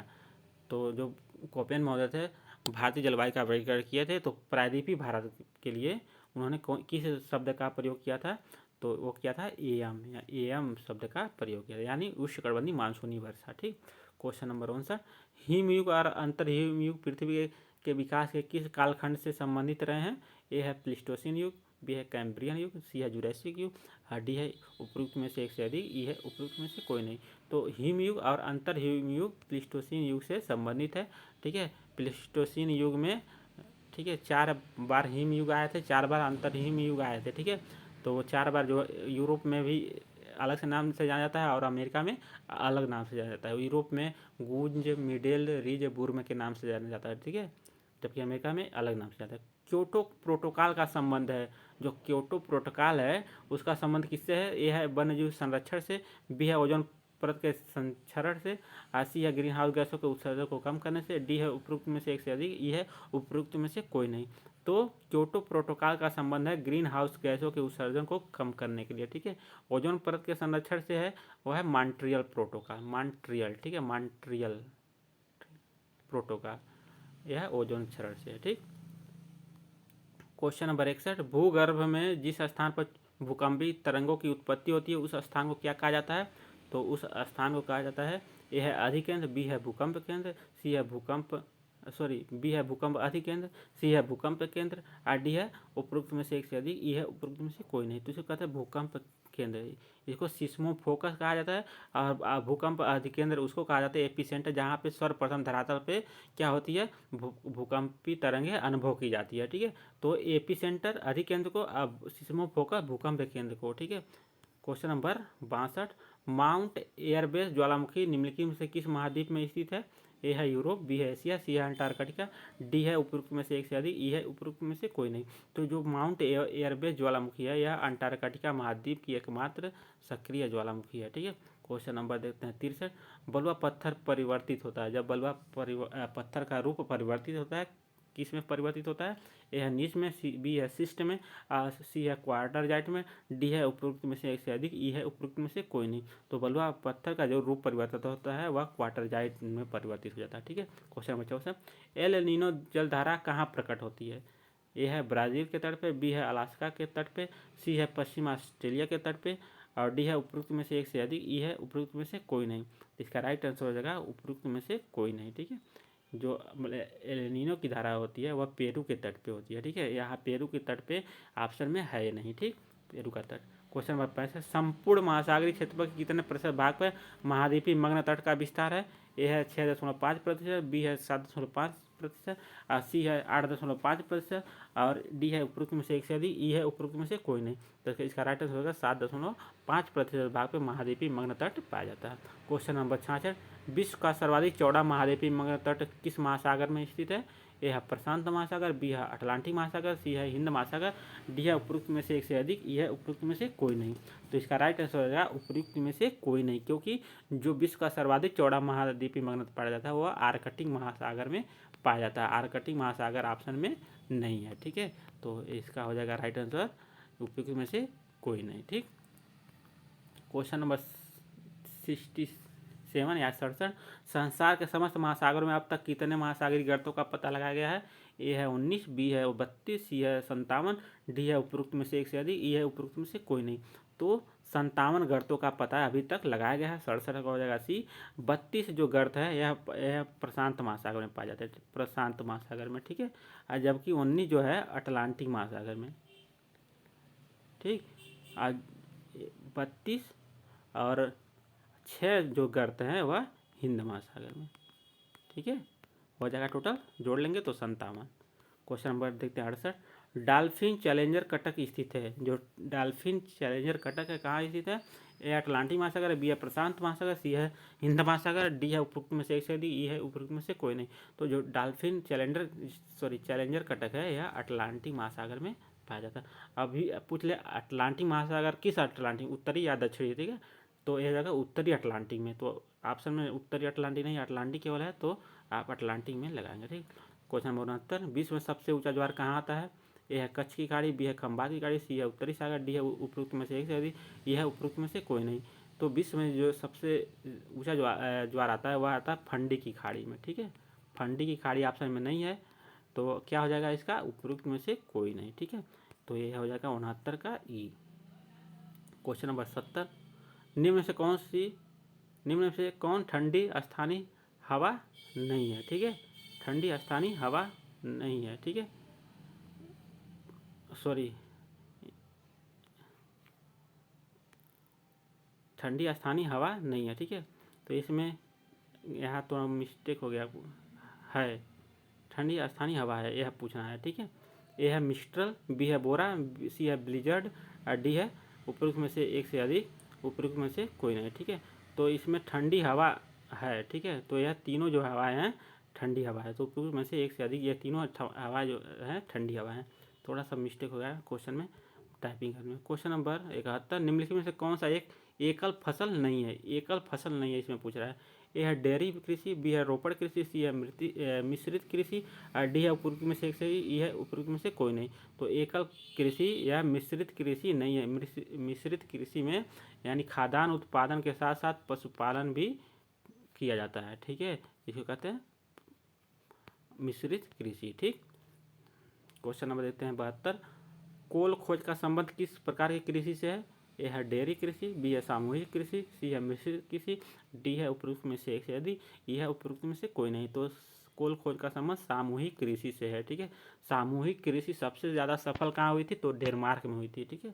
तो जो कोपेन महोदय थे भारतीय जलवायु का वर्गीकरण किए थे, तो प्रायद्वीपीय भारत के लिए उन्होंने किस शब्द का प्रयोग किया था? तो वो किया था एम, या एम शब्द का प्रयोग किया, यानी उष्णकटिबंधीय मानसूनी वर्षा। ठीक, क्वेश्चन नंबर 59। हिमयुग और अंतर हिमयुग पृथ्वी के विकास के किस कालखंड से संबंधित रहे हैं? ए है प्लीस्टोसीन युग, बी है कैम्ब्रियन युग, सी है जुरैसिक युग, डी है उपयुक्त में से एक से अधिक, ई है उपयुक्त में से कोई नहीं। तो हिमयुग और अंतर हिमयुग प्लीस्टोसीन युग से संबंधित है। ठीक है, प्लीस्टोसीन युग में, ठीक है, 4 बार हिमयुग आए थे, 4 बार अंतर हिमयुग आए थे। ठीक है, तो वो 4 बार जो यूरोप में भी अलग से नाम से जाना जाता है और अमेरिका में अलग नाम से जाना जाता है। यूरोप में गूंज, मिडेल, रिज, बुर्म के नाम से जाना जाता है। ठीक है, जबकि अमेरिका में अलग नाम से जाता है। क्योटो प्रोटोकॉल का संबंध है, जो क्योटो प्रोटोकॉल है उसका संबंध किससे है? ए है वन्यजीव संरक्षण से, बी है ओजोन परत के संक्षरण से, सी है ग्रीन हाउस गैसों के उत्सर्जन को कम करने से, डी है उपरोक्त में से एक से अधिक, ई है उपरोक्त में से कोई नहीं। तो क्योटो प्रोटोकॉल का संबंध है ग्रीन हाउस गैसों के उत्सर्जन को कम करने के लिए। ठीक है, ओजोन परत के संरक्षण से है वह है मॉन्ट्रियल प्रोटोकॉल, मॉन्ट्रियल, ठीक है, मॉन्ट्रियल प्रोटोकॉल, यह ओजोन क्षरण से है। ठीक, क्वेश्चन नंबर 61। भूगर्भ में जिस स्थान पर भूकंपी तरंगों की उत्पत्ति होती है उस स्थान को क्या कहा जाता है? तो उस स्थान को कहा जाता है, ए है अधिकेंद्र, बी है भूकंप केंद्र, सी है बी है भूकंप अधिकेंद्र, सी है भूकंप केंद्र, और डी है उपरोक्त में से एक से अधिक, ई है उपरोक्त में से कोई नहीं। तो इसे कहते हैं भूकंप केंद्र, इसको सिस्मो फोकस कहा जाता है। और भूकंप अधिकेंद्र उसको कहा जाता है एपिसेंटर, जहाँ पे सर्वप्रथम धरातल पे क्या होती है, भूकंपी तरंगें अनुभव की जाती है। ठीक है, तो एपिसेंटर अधिकेंद्र को, सिस्मो फोकस भूकंप केंद्र को। ठीक है, क्वेश्चन नंबर 62। माउंट एयरबेस ज्वालामुखी निम्नलिखित में से किस महाद्वीप में स्थित है? ए है यूरोप, बी है एशिया, सी है अंटार्कटिका, डी है उपरोक्त में से एक से अधिक, ई है उपरोक्त में से कोई नहीं। तो जो माउंट एयरबेस ज्वालामुखी है यह अंटार्कटिका महाद्वीप की एकमात्र सक्रिय ज्वालामुखी है। ठीक है, क्वेश्चन नंबर देखते हैं 63। बलुआ पत्थर परिवर्तित होता है, जब बलुआ पत्थर का रूप परिवर्तित होता है किस में परिवर्तित होता है? ए है नीच में, बी है सिस्ट में, सी है क्वार्टरजाइट में, डी है उपरोक्त में से एक से अधिक, ई है उपरोक्त में से कोई नहीं। तो बलुआ पत्थर का जो रूप परिवर्तित होता है वह क्वार्टरजाइट में परिवर्तित हो जाता है। ठीक है, क्वेश्चन नंबर 64। एल नीनो जलधारा कहाँ प्रकट होती है? ए है ब्राज़ील के तट पे, बी है अलास्का के तट पे, सी है पश्चिम ऑस्ट्रेलिया के तट पे, और डी है उपरोक्त में से एक से अधिक, ई है उपरोक्त में से कोई नहीं। इसका राइट आंसर हो जाएगा उपरोक्त में से कोई नहीं। ठीक है, जो एल नीनो की धारा होती है वह पेरू के तट पे होती है। ठीक है, यहाँ पेरू के तट पे ऑप्शन में है नहीं। ठीक, पेरू का तट। Question number 65। संपूर्ण महासागरीय क्षेत्रफल के कितने प्रतिशत भाग पर महाद्वीपीय मग्न तट का विस्तार है? ए है 6.5%, बी है 7.5%, सी है 8.5%, और डी है उपरोक्त में से एक से अधिक, ई है उपरोक्त में से कोई नहीं। तो इसका राइट आंसर होगा 7.5% भाग पे महाद्वीपीय मग्न तट पाया जाता है। Question number 66। विश्व का सर्वाधिक चौड़ा महाद्वीपीय मग्न तट किस महासागर में स्थित है? ए है प्रशांत महासागर, बी है अटलांटिक महासागर, सी है हिंद महासागर, डी है उपयुक्त में से एक से अधिक, ई है उपयुक्त में से कोई नहीं। तो इसका राइट आंसर हो जाएगा उपयुक्त में से कोई नहीं, क्योंकि जो विश्व का सर्वाधिक चौड़ा महाद्वीपीय मगरमच्छ पाया जाता है वह आर्कटिक महासागर में पाया जाता है। आर्कटिक महासागर ऑप्शन में नहीं है। ठीक है, तो इसका हो जाएगा राइट आंसर उपयुक्त में से कोई नहीं। ठीक, क्वेश्चन नंबर 67 या 67, संसार के समस्त महासागरों में अब तक कितने महासागरीय गर्तों का पता लगाया गया है? ए है 19, बी है 32, सी है 57, डी है उपरोक्त में से एक से अधिक, ई है उपरोक्त में से कोई नहीं। तो 57 गर्तों का पता अभी तक लगाया गया है। 67 का हो जाएगा सी। 32 जो गर्त है यह प्रशांत महासागर में पाया जाता है, प्रशांत महासागर में। ठीक है, और जबकि 19 जो है अटलांटिक महासागर में। ठीक, आज 32 और 6 जो गर्त हैं वह हिंद महासागर में। ठीक है, हो जाएगा टोटल जोड़ लेंगे तो 57। क्वेश्चन नंबर देखते हैं 68, डॉल्फिन चैलेंजर कटक स्थित है। जो डॉल्फिन चैलेंजर कटक है कहाँ स्थित है? ए अटलांटिक महासागर है, बी है प्रशांत महासागर, सी है हिंद महासागर, डी है उपरोक्त में से एक से अधिक, ई है उपरोक्त में से कोई नहीं। तो जो डॉल्फिन चैलेंजर कटक है यह अटलांटिक महासागर में पाया जाता है। अभी पूछ ले अटलांटिक महासागर किस अटलांटिक, उत्तरी या दक्षिणी? ठीक है, तो यह जगह उत्तरी अटलांटिक में। तो ऑप्शन में उत्तरी अटलांटिक नहीं, अटलांटिक केवल है, तो आप अटलांटिक में लगाएंगे। ठीक, क्वेश्चन नंबर 69, विश्व में सबसे ऊंचा ज्वार कहाँ आता है? ए है कच्छ की खाड़ी, बी है खंबात की खाड़ी, सी है उत्तरी सागर, डी है उपरोक्त में से एक से अधिक, ये है उपरोक्त में से कोई नहीं। तो विश्व में जो सबसे ऊंचा ज्वार आता है वह आता है फंडी की खाड़ी में। ठीक है, फंडी की खाड़ी ऑप्शन में नहीं है, तो क्या हो जाएगा इसका? उपरोक्त में से कोई नहीं। ठीक है, तो ये हो जाएगा 69 का ई। क्वेश्चन नंबर 70, निम्न में से कौन ठंडी स्थानीय हवा नहीं है? ठीक है, ठंडी स्थानीय हवा नहीं है। ठीक है, सॉरी, ठंडी स्थानीय हवा नहीं है। ठीक है, तो इसमें यहाँ तो मिस्टेक हो गया है, ठंडी स्थानीय हवा है यह पूछना है। ठीक है, ए है मिस्ट्रल, बी है बोरा, सी है ब्लिजर्ड, और डी है उपरोक्त में से एक से अधिक, उपरोक्त में से कोई नहीं। ठीक है, तो इसमें ठंडी हवा है। ठीक है, तो यह तीनों जो हवाएं हैं ठंडी हवा है, तो उपरोक्त में से एक से अधिक, ये तीनों हवा जो है ठंडी हवा है। थोड़ा सा मिस्टेक हो गया क्वेश्चन में टाइपिंग करने में। क्वेश्चन नंबर 71, निम्नलिखित में से कौन सा एक एकल फसल नहीं है? एकल फसल नहीं है इसमें पूछ रहा है। ए है डेयरी कृषि, बी है रोपड़ कृषि, सी है मिश्रित कृषि, और डी है उपरोक्त में से एक से, ई है उपरोक्त में से कोई नहीं। तो एकल कृषि या मिश्रित कृषि नहीं है। मिश्रित कृषि में यानी खाद्यान्न उत्पादन के साथ साथ पशुपालन भी किया जाता है। ठीक है, इसको कहते हैं मिश्रित कृषि। ठीक, क्वेश्चन नंबर देखते हैं 72, कोल खोज का संबंध किस प्रकार की कृषि से है? ए है डेयरी कृषि, बी है सामूहिक कृषि, सी है मिश्रित कृषि, डी है उपरोक्त में से एक से अधिक, ई है उपरोक्त में से कोई नहीं। तो कोल खोज का संबंध सामूहिक कृषि से है। ठीक है, सामूहिक कृषि सबसे ज़्यादा सफल कहाँ हुई थी? तो डेनमार्क में हुई थी। ठीक है,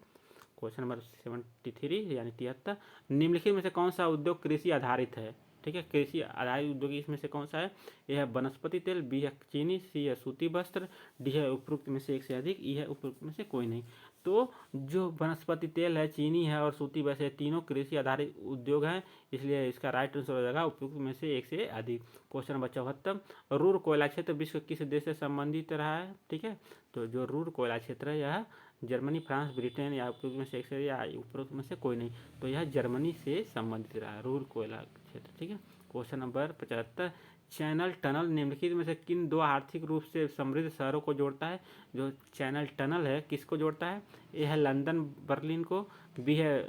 क्वेश्चन नंबर 73 यानी 73, निम्नलिखित में से कौन सा उद्योग कृषि आधारित है? ठीक है, कृषि आधारित उद्योग इसमें से कौन सा है? यह है वनस्पति तेल, बी है चीनी, सी है सूती वस्त्र, डी है उपरोक्त में से एक से अधिक, ई है उपरोक्त में से कोई नहीं। तो जो वनस्पति तेल है, चीनी है और सूती वस्त्र, तीनों कृषि आधारित उद्योग हैं, इसलिए इसका राइट आंसर हो जाएगा उपरोक्त में से एक से अधिक। क्वेश्चन नंबर 74, रूर कोयला क्षेत्र विश्व किस देश से संबंधित रहा है? ठीक है, तो जो रूर कोयला क्षेत्र है यह जर्मनी, फ्रांस, ब्रिटेन या उपरोक्त में से एक से या उपरोक्त में से कोई नहीं, तो यह जर्मनी से संबंधित रहा है रूर कोयला क्षेत्र। ठीक है, क्वेश्चन नंबर 75, चैनल टनल निम्नलिखित में से किन दो आर्थिक रूप से समृद्ध शहरों को जोड़ता है? जो चैनल टनल है किसको जोड़ता है? ए है लंदन बर्लिन को, बी है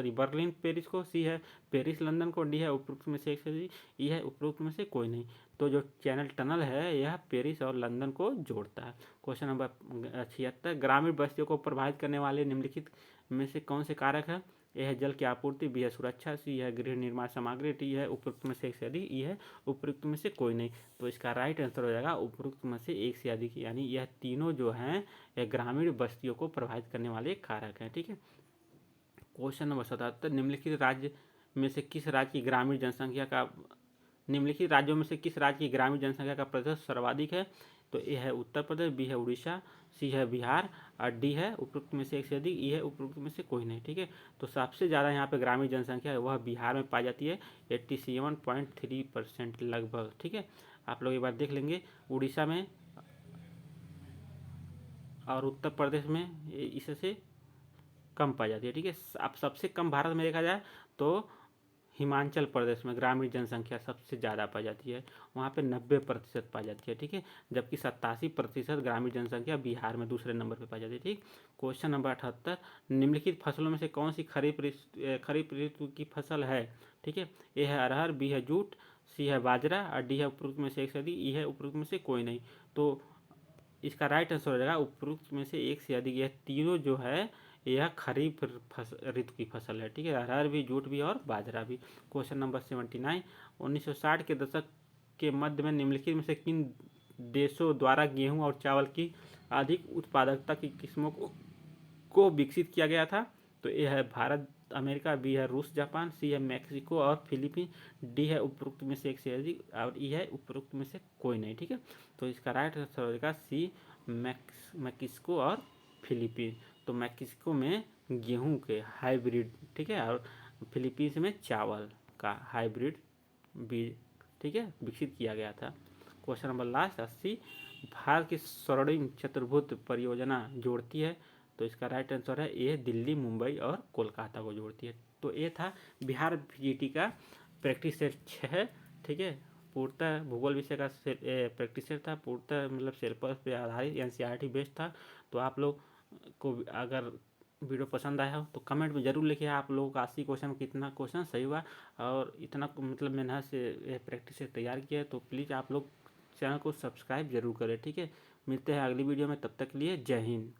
बर्लिन पेरिस को, सी है पेरिस लंदन को, डी है उपरोक्त में से एक से, ई है उपरोक्त में से कोई नहीं। तो जो चैनल टनल है यह पेरिस और लंदन को जोड़ता है। क्वेश्चन नंबर 76, ग्रामीण बस्तियों को प्रभावित करने वाले निम्नलिखित में से कौन से कारक हैं? ए है जल की आपूर्ति, बी है सुरक्षा, सी है गृह निर्माण सामग्री, डी है उपरोक्त में से एक से अधिक, ई है उपरोक्त में से कोई नहीं। तो इसका राइट आंसर हो जाएगा उपरोक्त में से एक से अधिक, यानी यह तीनों जो हैं यह ग्रामीण बस्तियों को प्रभावित करने वाले कारक हैं। ठीक है, क्वेश्चन नंबर 77, निम्नलिखित राज्यों में से किस राज्य की ग्रामीण जनसंख्या का प्रतिशत सर्वाधिक है? तो ए है उत्तर प्रदेश, बी है उड़ीसा, सी है बिहार, और डी है उपरोक्त में से एक से अधिक, ई है उपरोक्त में से कोई नहीं। ठीक है, तो सबसे ज़्यादा यहाँ पे ग्रामीण जनसंख्या है वह बिहार में पाई जाती है, 87.3% लगभग। ठीक है, आप लोग एक बार देख लेंगे। उड़ीसा में और उत्तर प्रदेश में इससे कम पाई जाती है, ठीक है। अब सबसे कम भारत में देखा जाए तो हिमाचल प्रदेश में ग्रामीण जनसंख्या सबसे ज़्यादा पाई जाती है, वहाँ पे 90% पाई जाती है, ठीक है। जबकि 87% ग्रामीण जनसंख्या बिहार में दूसरे नंबर पे पाई जाती है, ठीक। क्वेश्चन नंबर 78, निम्नलिखित फसलों में से कौन सी खरीफ ऋतु की फसल है, ठीक है। ए है अरहर, बी है जूट, सी है बाजरा और डी है उपरोक्त में से एक से अधिक, ई है उपरोक्त में से कोई नहीं। तो इसका राइट आंसर हो जाएगा उपरोक्त में से एक से अधिक। यह तीनों जो है यह खरीफ ऋतु की फसल है, ठीक है। अरहर भी, जूट भी और बाजरा भी। क्वेश्चन नंबर 79, 1960 के दशक के मध्य में निम्नलिखित में से किन देशों द्वारा गेहूं और चावल की अधिक उत्पादकता की किस्मों को विकसित किया गया था। तो ए है भारत, अमेरिका, बी है रूस, जापान, सी है मैक्सिको और फिलीपीन, डी है उपरोक्त में से एक से अधिक और ई है उपरोक्त में से कोई नहीं, ठीक है। तो इसका राइट आंसर हो जाएगा सी, मैक्सिको और फिलीपीन। तो मैक्सिको में गेहूं के हाइब्रिड, ठीक है, और फिलीपींस में चावल का हाइब्रिड बीज, ठीक है, विकसित किया गया था। क्वेश्चन नंबर लास्ट 80, भारत की स्वर्णिम चतुर्भुज परियोजना जोड़ती है। तो इसका राइट आंसर है ए, दिल्ली, मुंबई और कोलकाता को जोड़ती है। तो ये था बिहार पीजीटी का प्रैक्टिस सेट 6, ठीक है। पूर्णतः भूगोल विषय का प्रैक्टिस सेट था, पूर्णतः मतलब सिलेबस पे आधारित एनसीईआरटी बेस्ड था। तो आप लोग को अगर वीडियो पसंद आया हो तो कमेंट में ज़रूर लिखिए आप लोगों का 80 क्वेश्चन कितना क्वेश्चन सही हुआ और इतना मतलब मेहनत से प्रैक्टिस से तैयार किया है। तो प्लीज़ आप लोग चैनल को सब्सक्राइब जरूर करें, ठीक है। मिलते हैं अगली वीडियो में, तब तक के लिए जय हिंद।